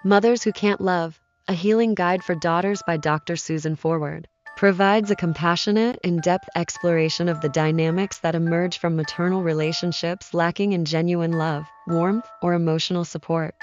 Mothers Who Can't Love, A Healing Guide for Daughters by Dr. Susan Forward, provides a compassionate, in-depth exploration of the dynamics that emerge from maternal relationships lacking in genuine love, warmth, or emotional support.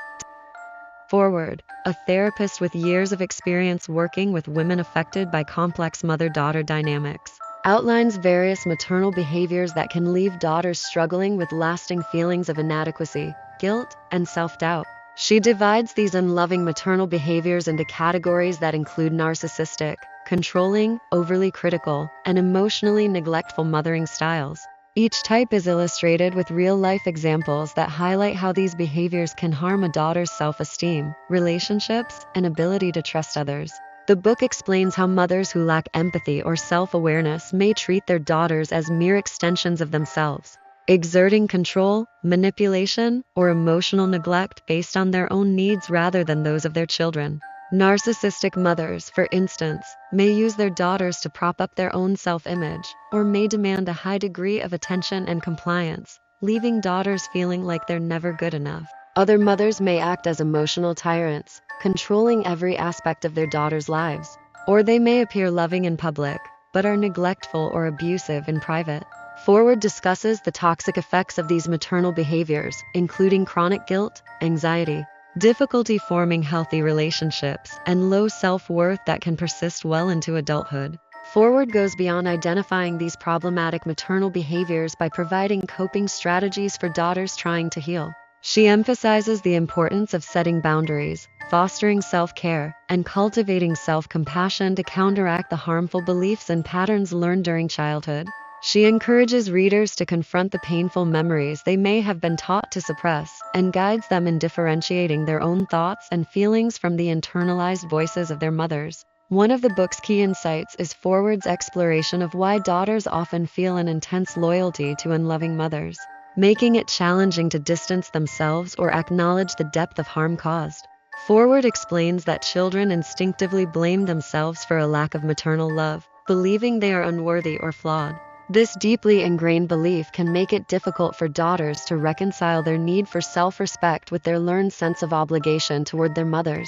Forward, a therapist with years of experience working with women affected by complex mother-daughter dynamics, outlines various maternal behaviors that can leave daughters struggling with lasting feelings of inadequacy, guilt, and self-doubt. She divides these unloving maternal behaviors into categories that include narcissistic, controlling, overly critical, and emotionally neglectful mothering styles. Each type is illustrated with real-life examples that highlight how these behaviors can harm a daughter's self-esteem, relationships, and ability to trust others. The book explains how mothers who lack empathy or self-awareness may treat their daughters as mere extensions of themselves, exerting control, manipulation, or emotional neglect based on their own needs rather than those of their children. Narcissistic mothers, for instance, may use their daughters to prop up their own self-image, or may demand a high degree of attention and compliance, leaving daughters feeling like they're never good enough. Other mothers may act as emotional tyrants, controlling every aspect of their daughters' lives, or they may appear loving in public, but are neglectful or abusive in private. Forward discusses the toxic effects of these maternal behaviors, including chronic guilt, anxiety, difficulty forming healthy relationships, and low self-worth that can persist well into adulthood. Forward goes beyond identifying these problematic maternal behaviors by providing coping strategies for daughters trying to heal. She emphasizes the importance of setting boundaries, fostering self-care, and cultivating self-compassion to counteract the harmful beliefs and patterns learned during childhood. She encourages readers to confront the painful memories they may have been taught to suppress, and guides them in differentiating their own thoughts and feelings from the internalized voices of their mothers. One of the book's key insights is Forward's exploration of why daughters often feel an intense loyalty to unloving mothers, making it challenging to distance themselves or acknowledge the depth of harm caused. Forward explains that children instinctively blame themselves for a lack of maternal love, believing they are unworthy or flawed. This deeply ingrained belief can make it difficult for daughters to reconcile their need for self-respect with their learned sense of obligation toward their mothers.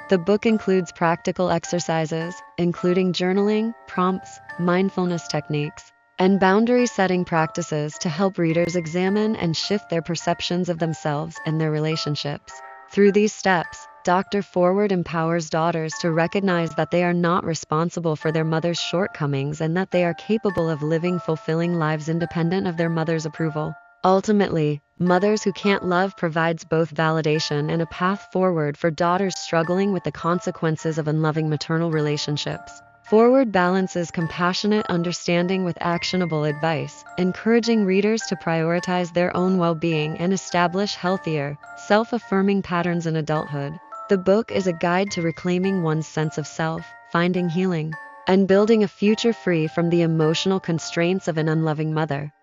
The book includes practical exercises, including journaling, prompts, mindfulness techniques, and boundary-setting practices to help readers examine and shift their perceptions of themselves and their relationships. Through these steps, Dr. Forward empowers daughters to recognize that they are not responsible for their mother's shortcomings and that they are capable of living fulfilling lives independent of their mother's approval. Ultimately, Mothers Who Can't Love provides both validation and a path forward for daughters struggling with the consequences of unloving maternal relationships. Forward balances compassionate understanding with actionable advice, encouraging readers to prioritize their own well-being and establish healthier, self-affirming patterns in adulthood. The book is a guide to reclaiming one's sense of self, finding healing, and building a future free from the emotional constraints of an unloving mother.